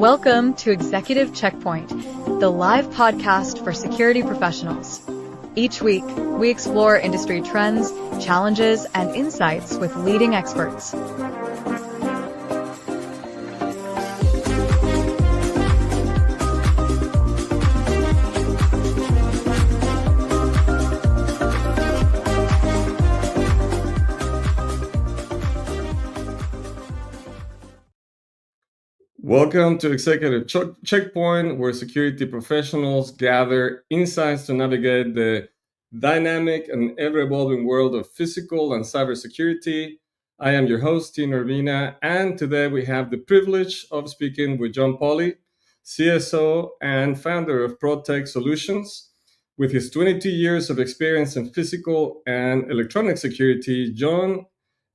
Welcome to Executive Checkpoint, the live podcast for security professionals. Each week, we explore industry trends, challenges, and insights with leading experts. Welcome to Executive Checkpoint, where security professionals gather insights to navigate the dynamic and ever-evolving world of physical and cybersecurity. I am your host, Tino Urbina, and today we have the privilege of speaking with Jon Polly, CSO and founder of ProTech Solutions. With his 22 years of experience in physical and electronic security, Jon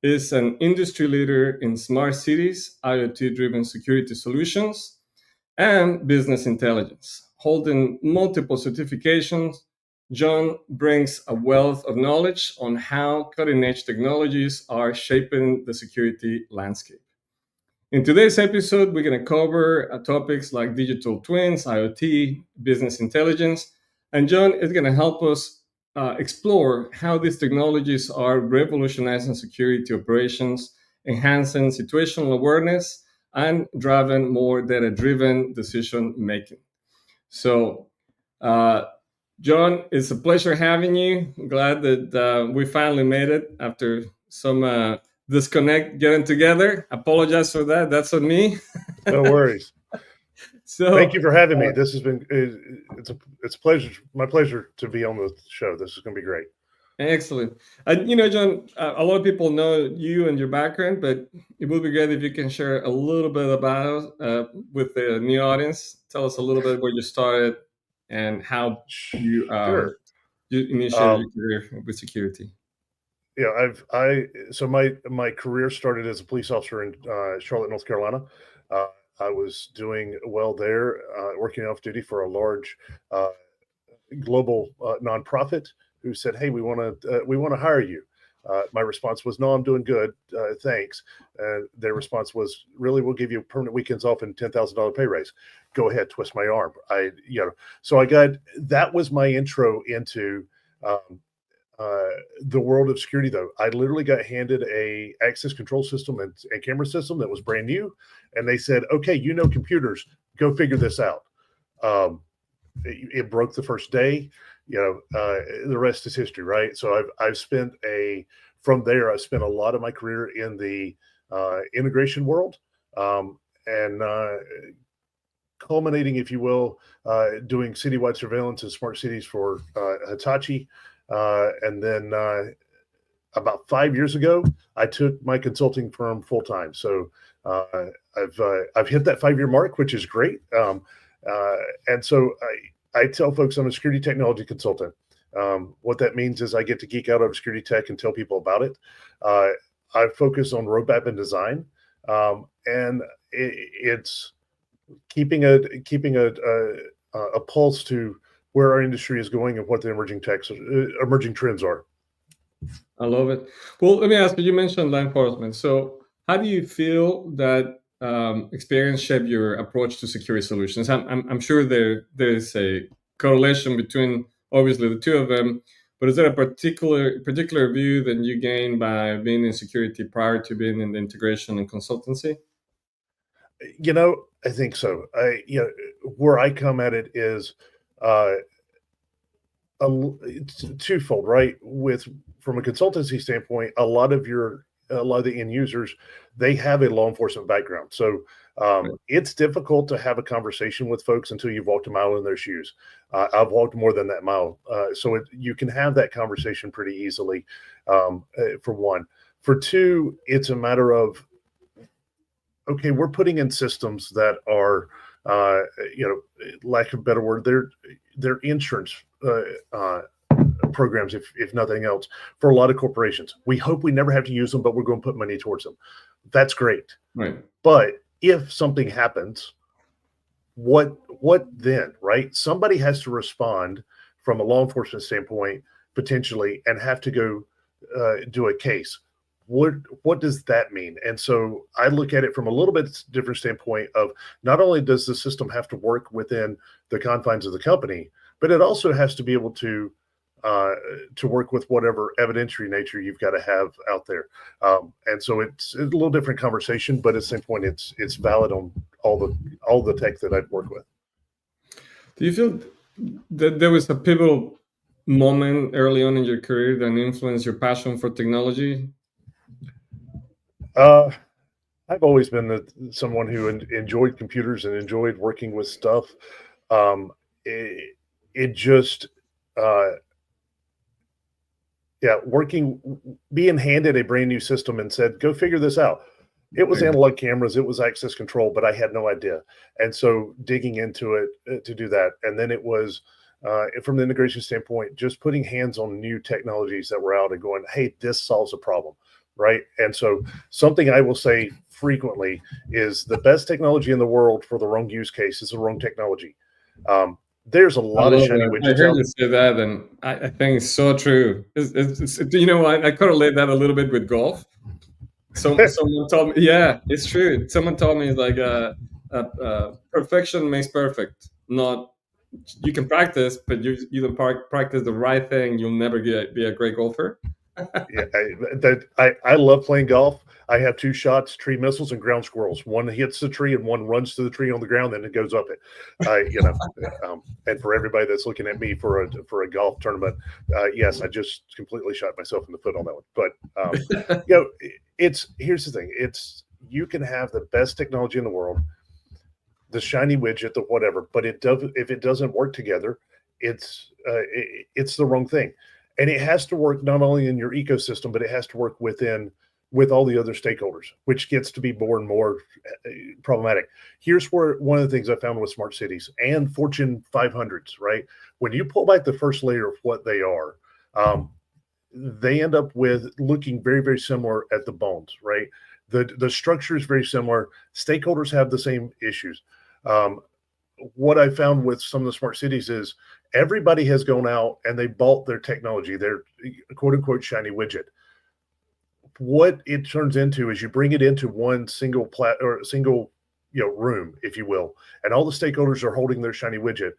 is an industry leader in smart cities, IoT-driven security solutions, and business intelligence. Holding multiple certifications, Jon brings a wealth of knowledge on how cutting-edge technologies are shaping the security landscape. In today's episode, we're going to cover topics like digital twins, IoT, business intelligence, and Jon is going to help us explore how these technologies are revolutionizing security operations, enhancing situational awareness, and driving more data-driven decision-making. So, Jon, it's a pleasure having you. I'm glad that we finally made it after some disconnect getting together. Apologize for that. That's on me. No worries. So, thank you for having me. This has been it's a pleasure. My pleasure to be on the show. This is going to be great. Excellent. Jon, a lot of people know you and your background, but it would be great if you can share a little bit about with the new audience. Tell us a little bit where you started and how you initiated your career with security. Yeah, so my career started as a police officer in Charlotte, North Carolina. I was doing well there, working off duty for a large global nonprofit who said, "Hey, we want to hire you." My response was, "No, I'm doing good, thanks." And their response was, "Really, we'll give you permanent weekends off and $10,000 pay raise. Go ahead, twist my arm." So that was my intro into the world of security. Though I literally got handed a access control system and camera system that was brand new, and they said, "Okay, computers, go figure this out." It broke the first day. The rest is history, right? So from there I spent a lot of my career in the integration world, and culminating, if you will, doing citywide surveillance in smart cities for Hitachi. And then about 5 years ago, I took my consulting firm full time. So I've hit that 5-year mark, which is great. And so I tell folks I'm a security technology consultant. What that means is I get to geek out over security tech and tell people about it. I focus on roadmap and design, and it's keeping a pulse to where our industry is going and what the emerging trends are. I love it. Well, let me ask you, you mentioned law enforcement. So how do you feel that experience shaped your approach to security solutions? I'm sure there's a correlation between, obviously, the two of them, but is there a particular view that you gained by being in security prior to being in the integration and consultancy? I think so. Where I come at it is it's twofold, right? From a consultancy standpoint, a lot of the end users, they have a law enforcement background. So it's difficult to have a conversation with folks until you've walked a mile in their shoes. I've walked more than that mile. So you can have that conversation pretty easily, for one. For two, it's a matter of, okay, we're putting in systems that are, lack of a better word, they're insurance programs, if nothing else, for a lot of corporations. We hope we never have to use them, but we're going to put money towards them. That's great. Right. But if something happens, what then, right? Somebody has to respond from a law enforcement standpoint, potentially, and have to go do a case. what does that mean? And so I look at it from a little bit different standpoint of not only does the system have to work within the confines of the company, but it also has to be able to work with whatever evidentiary nature you've got to have out there. And so it's a little different conversation, but at the same point, it's valid on all the tech that I've worked with. Do you feel that there was a pivotal moment early on in your career that influenced your passion for technology? I've always been someone who enjoyed computers and enjoyed working with stuff. It just, being handed a brand new system and said, go figure this out. It was analog cameras, it was access control, but I had no idea. And so digging into it to do that. And then it was, from the integration standpoint, just putting hands on new technologies that were out and going, hey, this solves a problem. Right. And so something I will say frequently is the best technology in the world for the wrong use case is the wrong technology. There's a lot of shiny widgets. I heard you say that, and I think it's so true. I correlate that a little bit with golf. Someone told me, yeah, it's true. Someone told me like perfection makes perfect. Not you can practice, but you don't practice the right thing, you'll never be a great golfer. I love playing golf. I have two shots: tree missiles and ground squirrels. One hits the tree and one runs to the tree on the ground, then it goes up it. And for everybody that's looking at me for a golf tournament, yes, I just completely shot myself in the foot on that one. But here's the thing: you can have the best technology in the world, the shiny widget, the whatever, but if it doesn't work together, it's the wrong thing. And it has to work not only in your ecosystem, but it has to work with all the other stakeholders, which gets to be more and more problematic. Here's where one of the things I found with smart cities and Fortune 500s, right? When you pull back the first layer of what they are, they end up with looking very, very similar at the bones, right? The structure is very similar. Stakeholders have the same issues. What I found with some of the smart cities is everybody has gone out and they bought their technology, their quote unquote shiny widget. What it turns into is you bring it into one single room, if you will, and all the stakeholders are holding their shiny widget.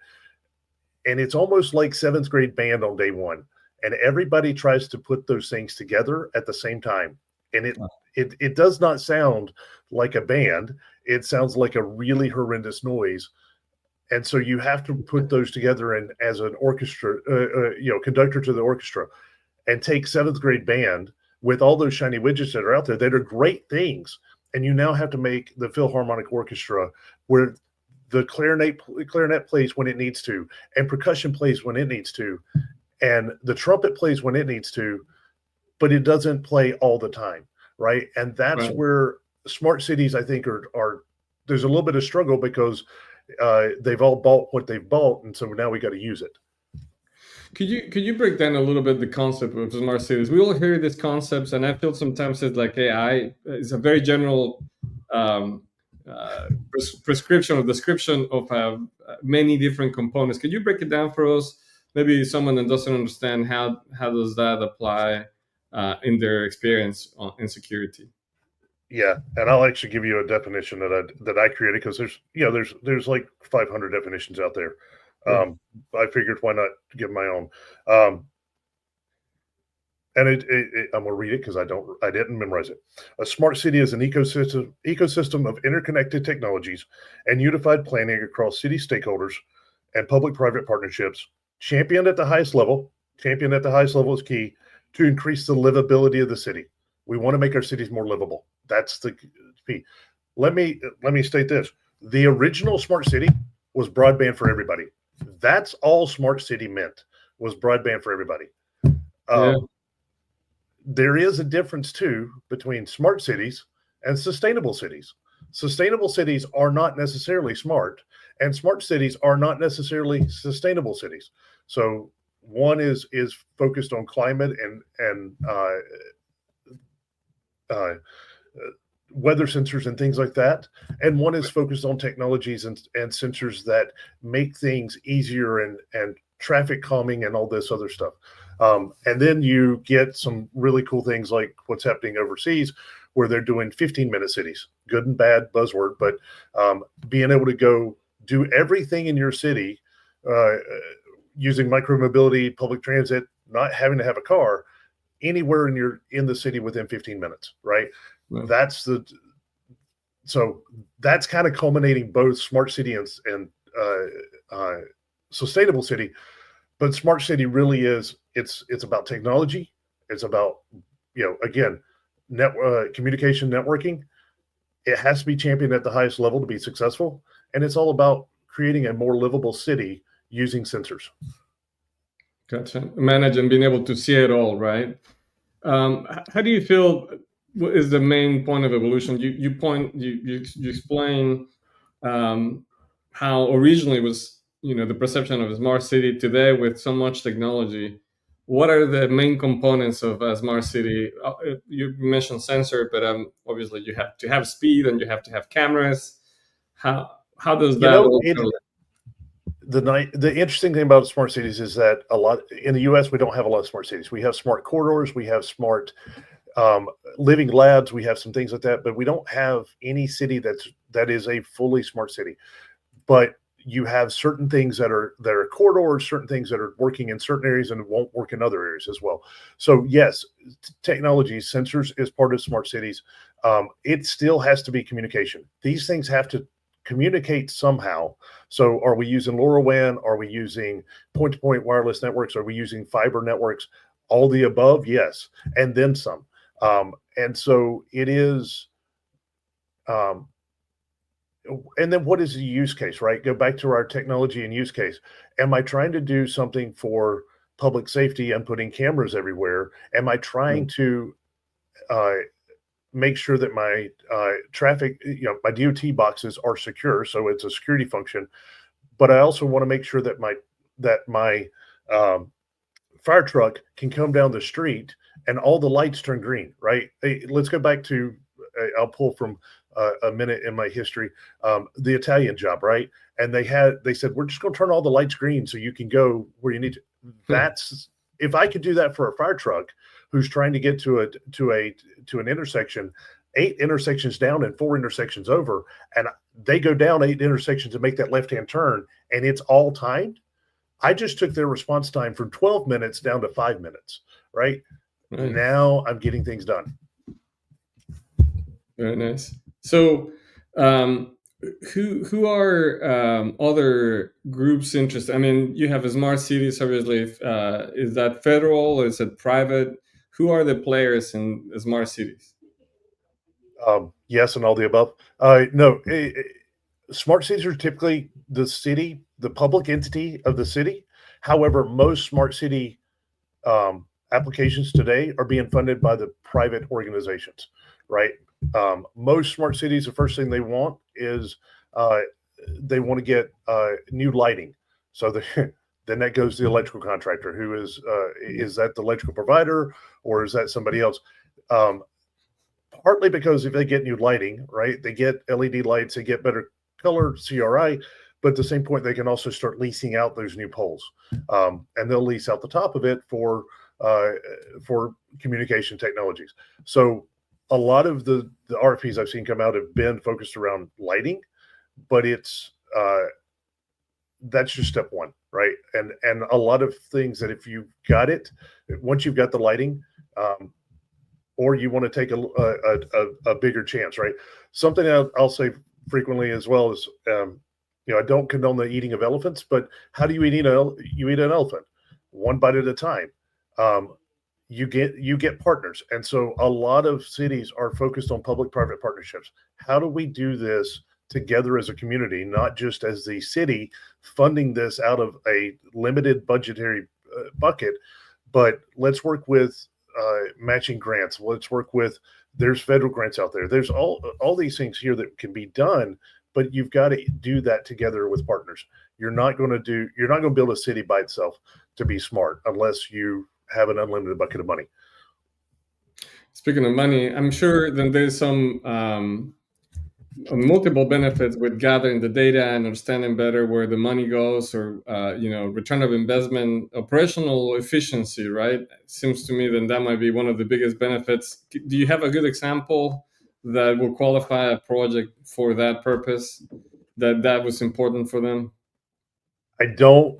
And it's almost like seventh grade band on day one. And everybody tries to put those things together at the same time. And it does not sound like a band. It sounds like a really horrendous noise. And so you have to put those together and as an orchestra, conductor to the orchestra, and take seventh grade band with all those shiny widgets that are out there that are great things. And you now have to make the Philharmonic Orchestra where the clarinet plays when it needs to, and percussion plays when it needs to, and the trumpet plays when it needs to, but it doesn't play all the time, right? And that's where smart cities, I think, are there's a little bit of struggle because they've all bought what they've bought, and so now we got to use it. Could you break down a little bit the concept of smart cities? We all hear these concepts, and I feel sometimes it's like AI. It's a very general prescription or description of many different components. Could you break it down for us? Maybe someone that doesn't understand how does that apply in their experience in security. Yeah, and I'll actually give you a definition that I created because there's like 500 definitions out there. I figured why not give my own. And I'm gonna read it because I didn't memorize it. A smart city is an ecosystem of interconnected technologies and unified planning across city stakeholders and public-private partnerships, championed at the highest level. Championed at the highest level is key to increase the livability of the city. We want to make our cities more livable. That's the key. Let me state this. The original smart city was broadband for everybody. That's all smart city meant, was broadband for everybody. There is a difference too between smart cities and sustainable cities. Sustainable cities are not necessarily smart, and smart cities are not necessarily sustainable cities. So one is focused on climate and weather sensors and things like that, and one is focused on technologies and sensors that make things easier and traffic calming and all this other stuff. And then you get some really cool things like what's happening overseas, where they're doing 15-minute cities. Good and bad buzzword, but being able to go do everything in your city using micromobility, public transit, not having to have a car, anywhere in the city within 15 minutes, right? Wow. So that's kind of culminating both smart city and sustainable city. But smart city really is, it's about technology. It's about, again, communication, networking. It has to be championed at the highest level to be successful. And it's all about creating a more livable city using sensors. Gotcha. Manage and being able to see it all, right? How do you feel is the main point of evolution? You explain how originally was the perception of a smart city. Today, with so much technology, what are the main components of a smart city? You mentioned sensor, but obviously you have to have speed and you have to have cameras. How does that all the interesting thing about smart cities is that a lot in the US, we don't have a lot of smart cities. We have smart corridors, we have smart living labs, we have some things like that, but we don't have any city that is a fully smart city. But you have certain things that are corridors, certain things that are working in certain areas and won't work in other areas as well. So yes, technology, sensors is part of smart cities. It still has to be communication. These things have to communicate somehow. So are we using LoRaWAN? Are we using point-to-point wireless networks? Are we using fiber networks? All the above, yes, and then some. And so it is. And then what is the use case, right? Go back to our technology and use case. Am I trying to do something for public safety and putting cameras everywhere? Am I trying to make sure that my traffic, my DOT boxes are secure, so it's a security function? But I also want to make sure that my fire truck can come down the street and all the lights turn green, right? Hey, let's go back to, I'll pull from a minute in my history, the Italian job, right? And they said, we're just going to turn all the lights green so you can go where you need to. That's, if I could do that for a fire truck who's trying to get to an intersection, 8 intersections down and 4 intersections over, and they go down 8 intersections to make that left-hand turn, and it's all timed. I just took their response time from 12 minutes down to 5 minutes, right? Now I'm getting things done. Very nice. So, who are other groups interested? I mean, you have a smart cities, obviously. Is that federal? Is it private? Who are the players in smart cities? Yes, and all the above. No, smart cities are typically the public entity of the city. However, most smart city applications today are being funded by the private organizations, right? Most smart cities, the first thing they want is they want to get new lighting. So then that goes to the electrical contractor, who is that the electrical provider or is that somebody else? Partly because if they get new lighting, right, they get LED lights, they get better color, CRI, but at the same point, they can also start leasing out those new poles, and they'll lease out the top of it for communication technologies. So a lot of the RFPs I've seen come out have been focused around lighting, but it's that's just step one, right? And a lot of things that if you've got it, once you've got the lighting, or you want to take a bigger chance, right? Something I'll say frequently as well is, I don't condone the eating of elephants, but how do you eat an elephant? One bite at a time. You get partners. And so a lot of cities are focused on public-private partnerships. How do we do this together as a community, not just as the city funding this out of a limited budgetary bucket, but let's work with matching grants. Let's work with, there's federal grants out there. There's all these things here that can be done, but you've got to do that together with partners. You're not going to build a city by itself to be smart unless you have an unlimited bucket of money. Speaking of money, I'm sure then there's some multiple benefits with gathering the data and understanding better where the money goes, or return of investment, operational efficiency, right? It seems to me that might be one of the biggest benefits. Do you have a good example that will qualify a project for that purpose, that was important for them? I don't,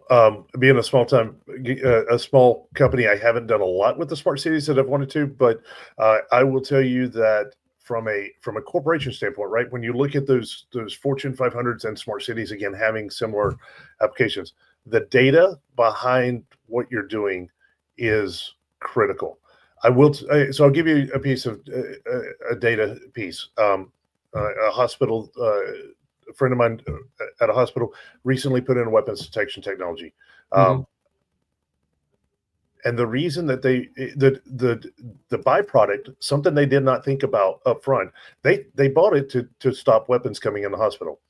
being a small company, I haven't done a lot with the smart cities that I've wanted to, but I will tell you that from a corporation standpoint, right? When you look at those Fortune 500s and smart cities, again, having similar applications, the data behind what you're doing is critical. So I'll give you a piece of a data piece. A hospital, a friend of mine at a hospital recently put in weapons detection technology. And the reason that the byproduct, something they did not think about up front, they bought it to stop weapons coming in the hospital.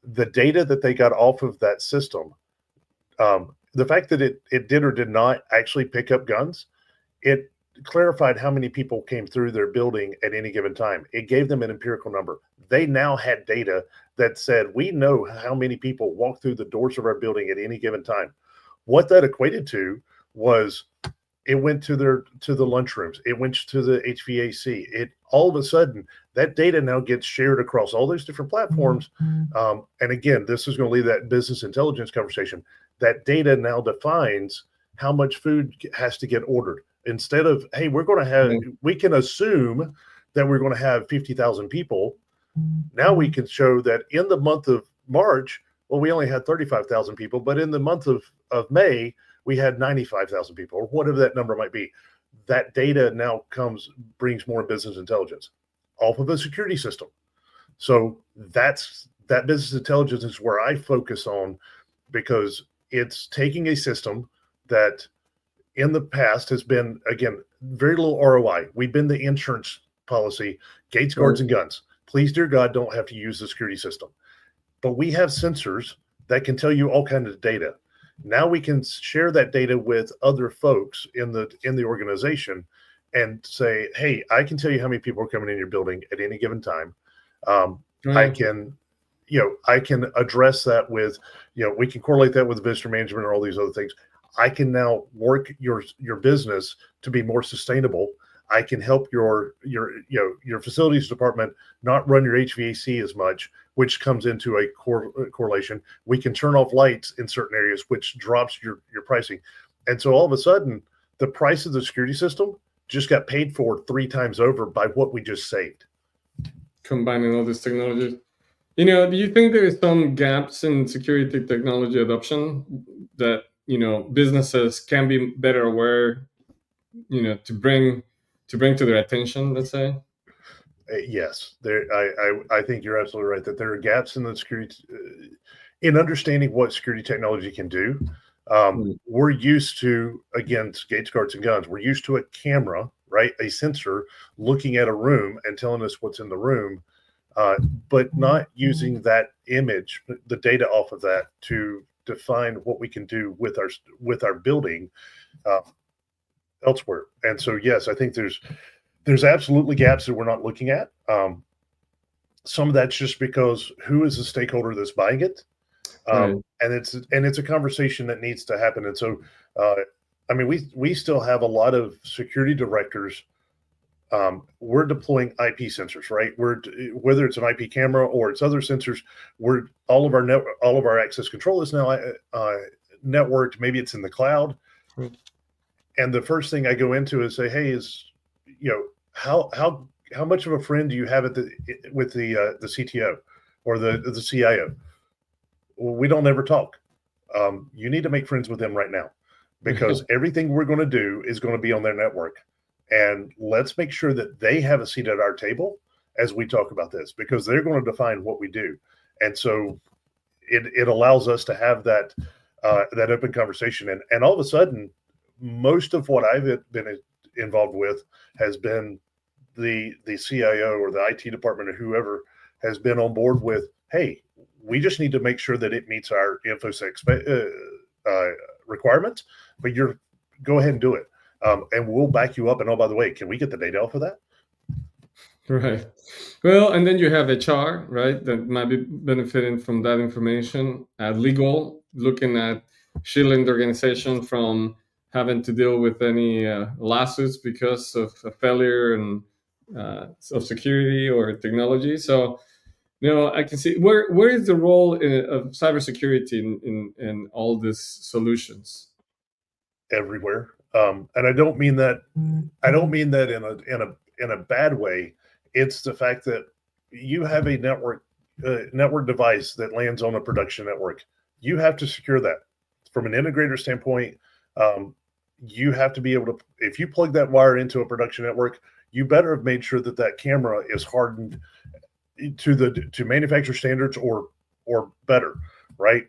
The data that they got off of that system, the fact that it did or did not actually pick up guns, it clarified how many people came through their building at any given time. It gave them an empirical number. They now had data that said, we know how many people walk through the doors of our building at any given time. What that equated to was it went to the lunchrooms. It went to the HVAC. It all of a sudden, that data now gets shared across all those different platforms. And again, this is going to leave that business intelligence conversation. That data now defines how much food has to get ordered. Instead of, hey, we can assume that we're going to have 50,000 people. Now we can show that in the month of March, well, we only had 35,000 people, but in the month of May, we had 95,000 people, or whatever that number might be. That data now brings more business intelligence off of a security system. So that business intelligence is where I focus on, because it's taking a system that in the past has been, again, very little ROI. We've been the insurance policy, gates, guards, and guns. Please, dear God, don't have to use the security system. But we have sensors that can tell you all kinds of data. Now we can share that data with other folks in the organization and say, hey, I can tell you how many people are coming in your building at any given time. I can address that with, we can correlate that with visitor management or all these other things. I can now work your business to be more sustainable. I can help your facilities department not run your HVAC as much, which comes into a correlation. We can turn off lights in certain areas, which drops your pricing. And so all of a sudden, the price of the security system just got paid for 3 times over by what we just saved. Combining all these technologies. Do you think there is some gaps in security technology adoption that, businesses can be better aware, to bring to their attention, let's say? Yes, I think you're absolutely right that there are gaps in the security, in understanding what security technology can do. We're used to, again, gates, guards, and guns. We're used to a camera, right? A sensor looking at a room and telling us what's in the room, but not using that image, the data off of that, to define what we can do with our building elsewhere. And so, yes, I think there's absolutely gaps that we're not looking at. Some of that's just because who is the stakeholder that's buying it? And it's a conversation that needs to happen. And so, we still have a lot of security directors. We're deploying IP sensors, right? Whether it's an IP camera or it's other sensors, all of our access control is now networked. Maybe it's in the cloud. And the first thing I go into is say, hey, how much of a friend do you have with the CTO or the CIO? Well, we don't ever talk. You need to make friends with them right now, because everything we're going to do is going to be on their network. And let's make sure that they have a seat at our table as we talk about this, because they're going to define what we do. And so it allows us to have that open conversation. And all of a sudden, most of what I've been involved with has been the CIO or the IT department or whoever has been on board with, hey, we just need to make sure that it meets our InfoSec requirements, but go ahead and do it. And we'll back you up. And oh, by the way, can we get the data off of that? Right. Well, and then you have HR, right, that might be benefiting from that information. Legal, looking at shielding the organization from having to deal with any lawsuits because of a failure and of security or technology. So, I can see where is the role of cybersecurity in all these solutions. Everywhere. And I don't mean that. I don't mean that in a bad way. It's the fact that you have a network device that lands on a production network. You have to secure that from an integrator standpoint. You have to be able to. If you plug that wire into a production network, you better have made sure that that camera is hardened to manufacturer standards or better, right?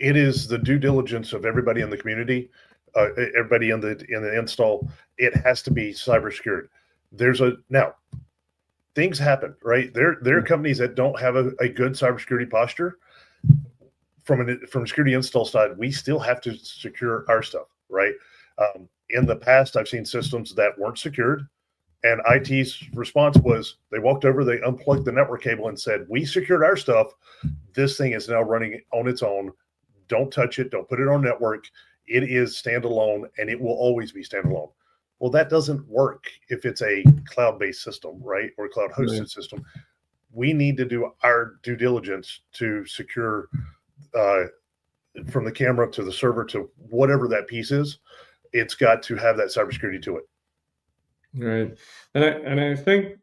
It is the due diligence of everybody in the community, everybody in the install. It has to be cyber secured. Now things happen, right? There are companies that don't have a good cybersecurity posture. From a security install side, we still have to secure our stuff, right? In the past, I've seen systems that weren't secured, and IT's response was they walked over, they unplugged the network cable and said, "We secured our stuff. This thing is now running on its own. Don't touch it. Don't put it on network. It is standalone, and it will always be standalone." Well, that doesn't work if it's a cloud-based system, right, or a cloud-hosted system. We need to do our due diligence to secure from the camera to the server to whatever that piece is. It's got to have that cybersecurity to it. Right. And I think,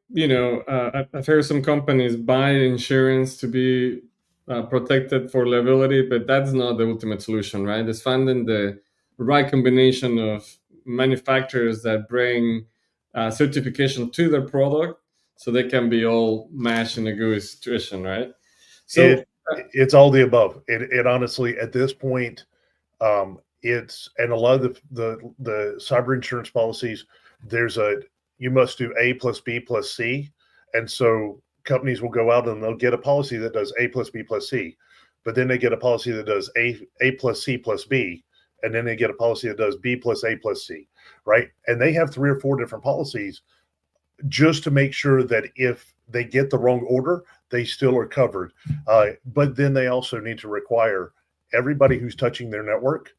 I've heard some companies buy insurance to be protected for liability, but that's not the ultimate solution, right? It's finding the right combination of manufacturers that bring certification to their product so they can be all matched in a good situation, right? So It's all the above. It honestly, at this point, and a lot of the cyber insurance policies, you must do A plus B plus C. And so companies will go out and they'll get a policy that does A plus B plus C, but then they get a policy that does A plus C plus B, and then they get a policy that does B plus A plus C, right? And they have 3 or 4 different policies just to make sure that if they get the wrong order, they still are covered. But then they also need to require everybody who's touching their network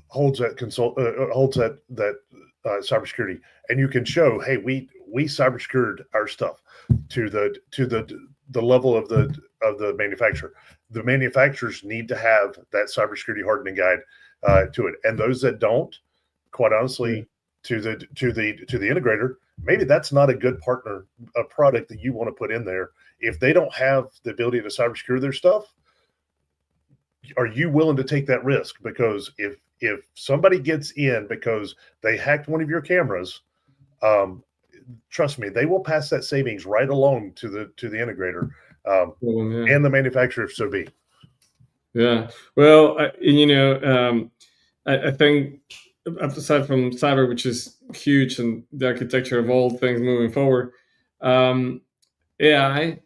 holds that cybersecurity, and you can show, hey, we cyber secured our stuff to the level of the manufacturer. The manufacturers need to have that cybersecurity hardening guide to it, and those that don't, quite honestly, to the integrator, maybe that's not a good partner, a product that you want to put in there. If they don't have the ability to cyber secure their stuff, are you willing to take that risk? Because if somebody gets in because they hacked one of your cameras, trust me, they will pass that savings right along to the integrator and the manufacturer if so be. Yeah. Well, I think aside from cyber, which is huge and the architecture of all things moving forward, AI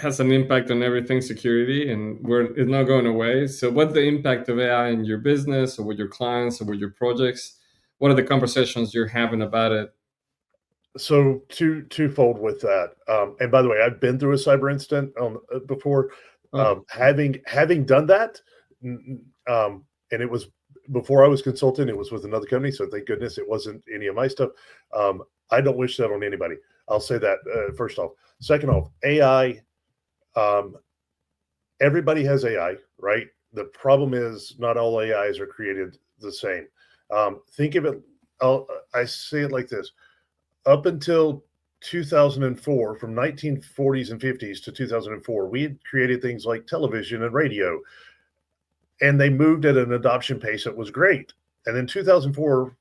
has an impact on everything security, and it's not going away. So what's the impact of AI in your business or with your clients or with your projects? What are the conversations you're having about it? So twofold with that. And by the way, I've been through a cyber incident before. Having done that, and it was before I was consulting, it was with another company. So thank goodness it wasn't any of my stuff. I don't wish that on anybody. I'll say that first off. Second off, AI, everybody has AI, right? The problem is not all AIs are created the same. Think of it, I say it like this. Up until 2004, from 1940s and 50s to 2004, we had created things like television and radio, and they moved at an adoption pace that was great. And then 2004,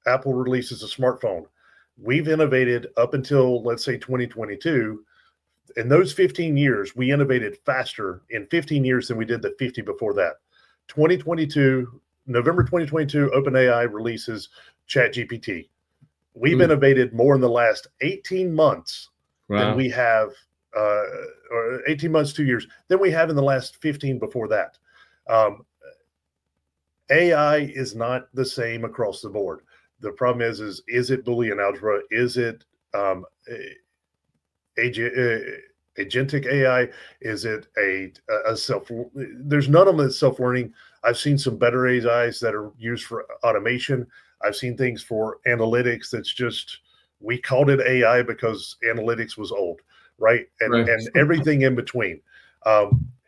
Apple releases a smartphone. We've innovated up until, let's say, 2022. In those 15 years, we innovated faster in 15 years than we did the 50 before that. November 2022, OpenAI releases ChatGPT. We've innovated more in the last 18 months than we have, or 18 months, 2 years, than we have in the last 15 before that. AI is not the same across the board. The problem is it Boolean algebra? Is it agentic AI? Is it a self? There's none of them that's self-learning. I've seen some better AIs that are used for automation. I've seen things for analytics that's just, we called it AI because analytics was old, right? And everything in between.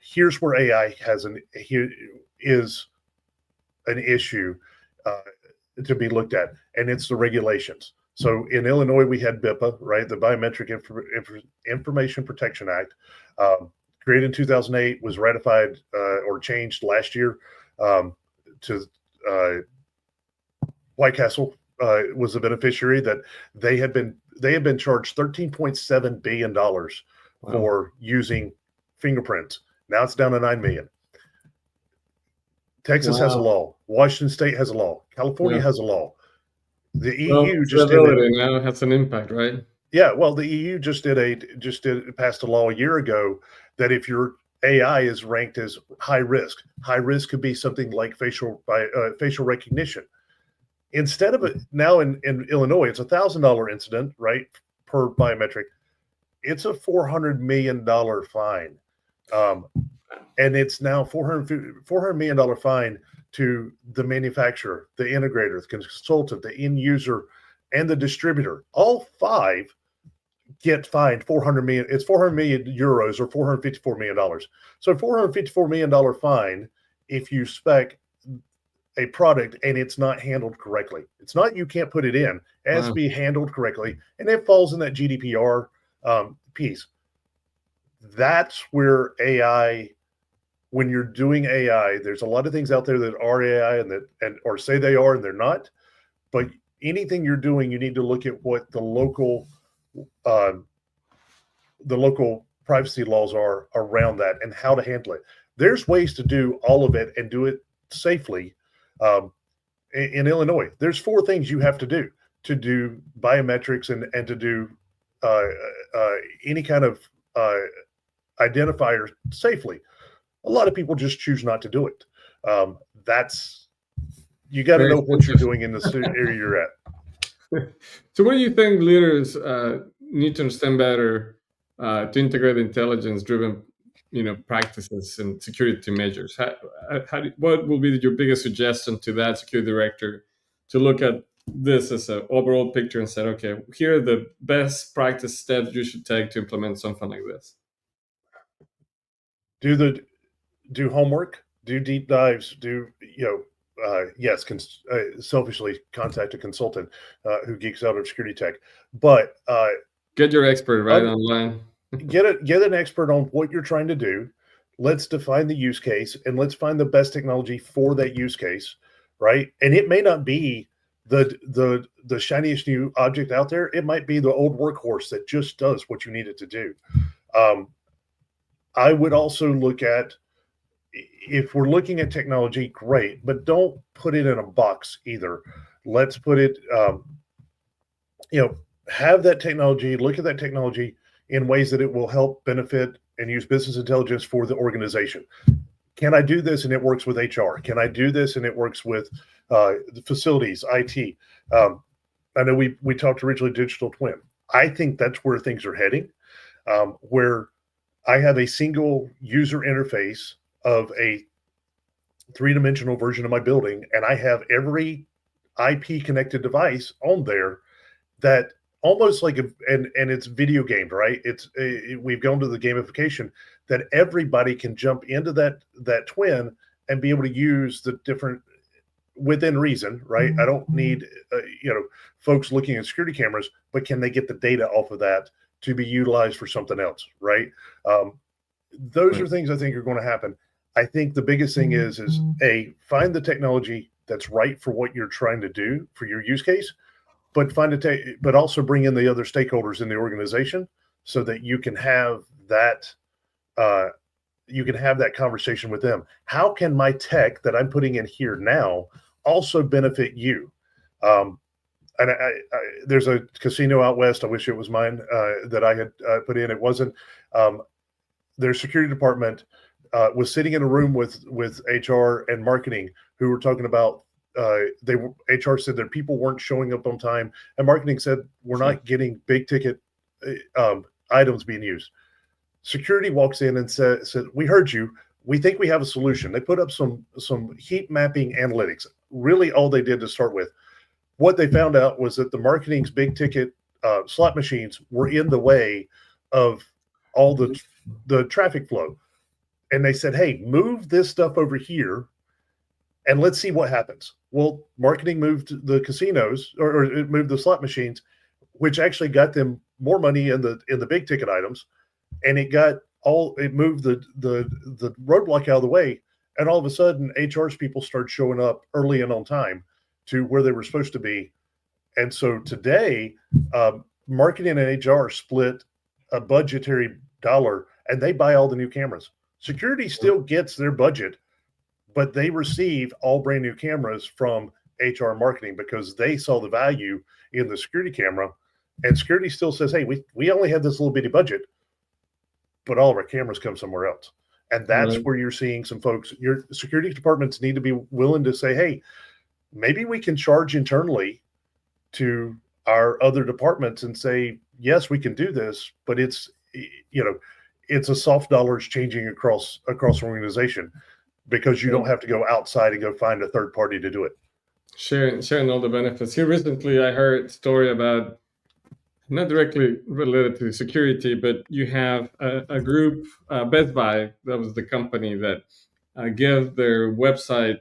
Here's where AI is an issue to be looked at, and it's the regulations. So in Illinois, we had BIPA, right? The Biometric Information Protection Act, created in 2008, was ratified or changed last year to White Castle was the beneficiary. That they had been charged $13.7 billion for using fingerprints. Now it's down to $9 million. Texas has a law. Washington State has a law. California has a law. The EU just did it. Now has an impact, right? Yeah, well, the EU passed a law a year ago that if your AI is ranked as high risk could be something like facial recognition. Instead of it now in Illinois, it's $1,000 incident, right, per biometric. It's a $400 million fine. And it's now $400 million fine to the manufacturer, the integrator, the consultant, the end user, and the distributor. All five get fined 400 million. It's 400 million euros or $454 million. So $454 million fine if you spec a product and it's not handled correctly. It's not you can't put it in. It has to be handled correctly, and it falls in that GDPR piece. That's where AI, when you're doing AI, there's a lot of things out there that are AI and or say they are and they're not. But anything you're doing, you need to look at what the local privacy laws are around that and how to handle it. There's ways to do all of it and do it safely. In Illinois, there's 4 things you have to do biometrics and to do any kind of identifier safely. A lot of people just choose not to do it. You got to know what you're doing in the area you're at. So what do you think leaders need to understand better to integrate intelligence-driven practices and security measures? What will be your biggest suggestion to that security director to look at this as an overall picture and say, okay, here are the best practice steps you should take to implement something like this? Do homework, do deep dives, selfishly contact a consultant who geeks out of security tech, but get your expert online. Get an expert on what you're trying to do. Let's define the use case and let's find the best technology for that use case, right? And it may not be the shiniest new object out there. It might be the old workhorse that just does what you need it to do. I would also look at, if we're looking at technology, great, but don't put it in a box either. Let's put it, have that technology, look at that technology in ways that it will help benefit and use business intelligence for the organization. Can I do this and it works with HR? Can I do this and it works with the facilities, IT? I know we talked originally digital twin. I think that's where things are heading, where I have a single user interface of a 3-dimensional version of my building, and I have every IP connected device on there that almost like and it's video gamed, right? We've gone to the gamification that everybody can jump into that twin and be able to use the different within reason, right? I don't need folks looking at security cameras, but can they get the data off of that to be utilized for something else, right? Those are things I think are going to happen. I think the biggest thing is find the technology that's right for what you're trying to do for your use case, but but also bring in the other stakeholders in the organization so that you can have that conversation with them. How can my tech that I'm putting in here now also benefit you? And there's a casino out west. I wish it was mine that I had put in. It wasn't. Their security department was sitting in a room with HR and marketing who were talking about HR said their people weren't showing up on time, and marketing said we're not getting big ticket items being used. Security walks in and said, "We heard you. We think we have a solution." They put up some heat mapping analytics. Really, all they did to start with. What they found out was that the marketing's big ticket slot machines were in the way of all the traffic flow, and they said, "Hey, move this stuff over here, and let's see what happens." Well, marketing moved the casinos, or it moved the slot machines, which actually got them more money in the big ticket items, and it moved the roadblock out of the way, and all of a sudden, HR's people started showing up early and on time to where they were supposed to be. And so today, marketing and HR split a budgetary dollar, and they buy all the new cameras. Security still gets their budget, but they receive all brand new cameras from HR marketing because they saw the value in the security camera. And security still says, "Hey, we only have this little bitty budget, but all of our cameras come somewhere else." And that's where you're seeing some folks, your security departments need to be willing to say, "Hey, maybe we can charge internally to our other departments and say, yes, we can do this, but it's a soft dollars changing across an organization because you don't have to go outside and go find a third party to do it." Sharing all the benefits. Here recently, I heard a story about, not directly related to security, but you have a group, Best Buy, that was the company that gave their website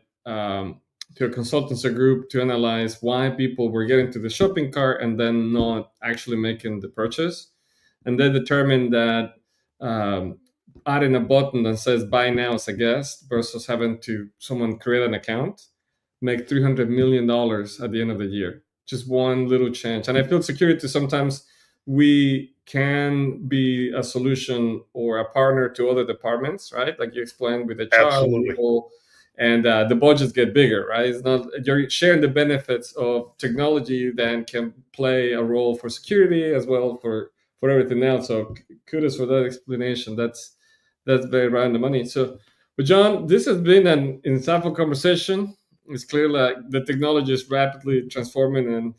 to a consultancy group to analyze why people were getting to the shopping cart and then not actually making the purchase. And they determined that adding a button that says buy now as a guest versus having someone create an account make $300 million at the end of the year. Just one little change. And I feel security, sometimes we can be a solution or a partner to other departments, right? Like you explained with HR. Absolutely. And the budgets get bigger, right? It's not, you're sharing the benefits of technology, then can play a role for security as well for everything else. So kudos for that explanation. That's very right on the money. So, but Jon, this has been an insightful conversation. It's clear like the technology is rapidly transforming and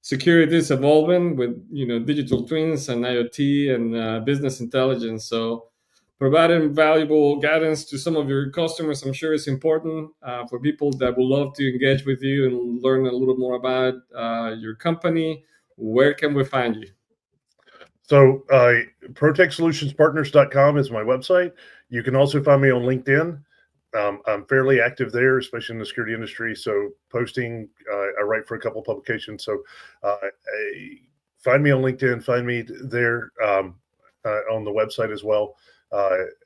security is evolving with digital twins and IoT and business intelligence. So providing valuable guidance to some of your customers, I'm sure is important for people that would love to engage with you and learn a little more about your company. Where can we find you? So protectsolutionspartners.com is my website. You can also find me on LinkedIn. I'm fairly active there, especially in the security industry. So posting, I write for a couple of publications. So find me on LinkedIn, find me there on the website as well.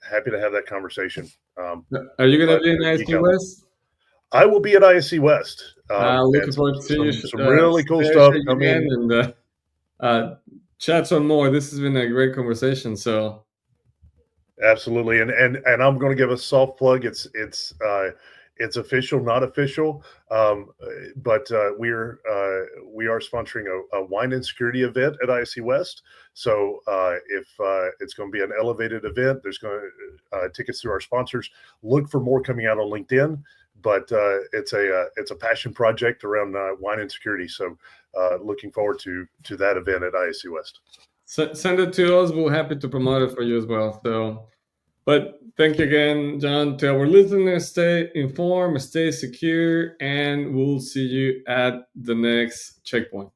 Happy to have that conversation. Are you going to be in ISC West? I will be at ISC West. Looking forward to seeing you. Some really cool stuff coming. And chat some more. This has been a great conversation. So absolutely, and I'm going to give a soft plug. It's official, not official, but we are sponsoring a wine and security event at ISC West. So if it's going to be an elevated event, there's going to tickets through our sponsors. Look for more coming out on LinkedIn. But it's a passion project around wine and security. So looking forward to that event at ISC West. Send it to us. We're happy to promote it for you as well. So, but thank you again, Jon. To our listeners, stay informed, stay secure, and we'll see you at the next checkpoint.